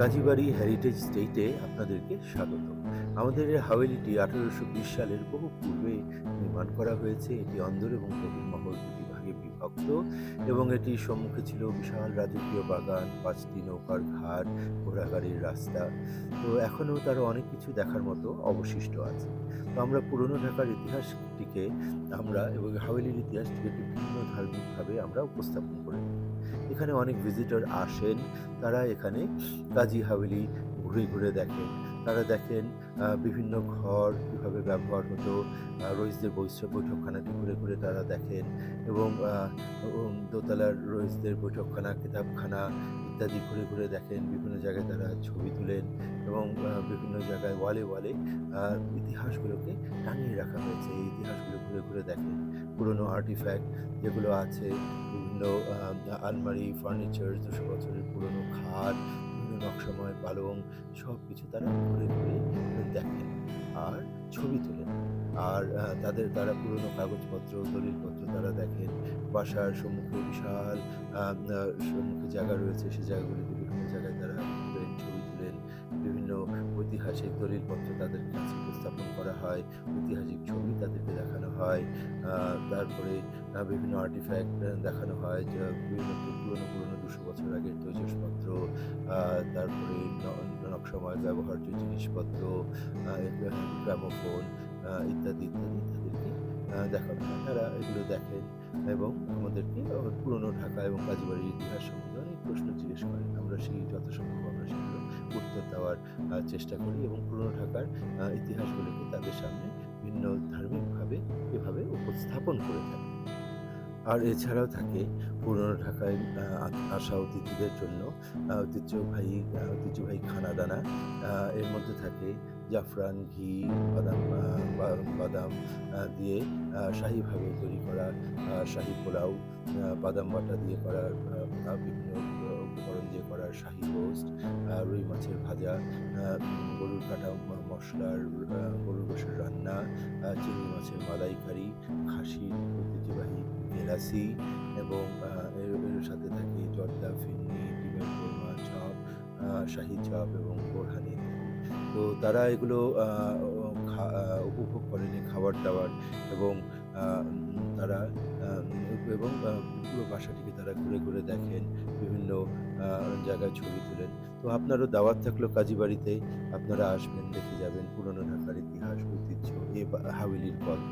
Kazibari heritage স্টেটে আপনাদেরকে স্বাগত। আমাদের এই হাভেলিটি ১৮২০ সালের বহু পূর্বে নির্মাণ করা হয়েছে। এটি অন্দর এবং বহির্মহল দুটি ভাগে বিভক্ত এবং এটির সম্মুখে ছিল বিশাল রাজকীয় বাগান, ৫টি নৌকার ঘাট, ঘোড়াগাড়ির রাস্তা। তো এখনও তার অনেক কিছু দেখার মতো অবশিষ্ট আছে। তো আমরা পুরনো ঢাকার ইতিহাসটিকে এবং হাভেলির ইতিহাসটিকে বিভিন্ন ধার্মিকভাবে আমরা উপস্থাপন করে থাকি। এখানে অনেক ভিজিটর আসেন, তারা এখানে কাজী হাভেলি ঘুরে ঘুরে দেখেন। তারা দেখেন বিভিন্ন ঘর কীভাবে ব্যবহার হতো, রইসদের বৈঠকখানাটি ঘুরে ঘুরে তারা দেখেন এবং দোতলার রইসদের বৈঠকখানা, কিতাবখানা ইত্যাদি ঘুরে ঘুরে দেখেন। বিভিন্ন জায়গায় তারা ছবি তুলেন এবং বিভিন্ন জায়গায় ওয়ালে ওয়ালে ইতিহাসগুলোকে টাঙিয়ে রাখা হয়েছে। এই ইতিহাসগুলো ঘুরে ঘুরে দেখেন। পুরনো আর্টিফ্যাক্ট যেগুলো আছে, বিভিন্ন আলমারি, ফার্নিচার, ২০০ বছরের পুরনো খাট, বিভিন্ন নকশাময় পালং, সব কিছু তারা ঘুরে ঘুরে দেখেন আর ছবি তোলেন। আর তারা পুরনো কাগজপত্র, দলিলপত্র তারা দেখেন। বাসার সম্মুখে বিশাল আ আ সম্মুখে জায়গা রয়েছে, সেই জায়গাগুলিতে বিভিন্ন জায়গায় তারা ঘুরেন, ছবি তুলেন। বিভিন্ন ঐতিহাসিক দলিলপত্র তাদের কাছে উপস্থাপন করা হয়, ঐতিহাসিক ছবি তাদেরকে দেখানো হয়। তারপরে বিভিন্ন আর্টিফ্যাক্ট দেখানো হয়, যে বিভিন্ন পুরনো ২০০ বছর আগের তৈজসপত্র, তারপরে নকশাময় ব্যবহার্য জিনিসপত্র, গ্রামোফোন ইত্যাদি তাদেরকে দেখানো হয়। তারা এগুলো দেখেন এবং আমাদেরকে পুরনো ঢাকা এবং কাজীবাড়ির ইতিহাস সম্বন্ধে অনেক প্রশ্ন জিজ্ঞেস করেন। আমরা যথাসম্ভব আমরা সেগুলো উত্তর দেওয়ার চেষ্টা করি এবং পুরনো ঢাকার ইতিহাসগুলোকে তাদের সামনে ভিন্ন ধার্মিকভাবে এভাবে উপস্থাপন করে থাকি। আর এছাড়াও থাকে পুরনো ঢাকায় আসা অতিথিদের জন্য ঐতিহ্যবাহী খানাদানা। এর মধ্যে থাকে জাফরান, ঘি, বাদাম বাদাম দিয়ে শাহীভাবে তৈরি করা শাহী পোলাও, বাদাম বাটা দিয়ে করা বিভিন্ন উপকরণ দিয়ে করা শাহী রোস্ট, রুই মাছের ভাজা, গরুর কাটা মশলার গরুর গোশের রান্না, চিংড়ি মাছের মালাইকারি, খাসির ঐতিহ্যবাহী এলাচি এবং এর সাথে থাকে জর্দা, ফিরনি, ডিমের কোরমা, চপ, শাহী চপ এবং বোরহানি ইত্যাদি। তো তারা এগুলো উপভোগ করেন এই খাবার-দাবার এবং আ তারা আ এবং পুরো বাসাটিকে তারা ঘুরে ঘুরে দেখেন, বিভিন্ন আ জায়গায় ছবি তোলেন। তো আপনারও দাওয়াত থাকলো কাজীবাড়িতে। আপনারা আসবেন, দেখে যাবেন পুরনো ঢাকার ইতিহাস, ঐতিহ্য, হাভেলির গল্প।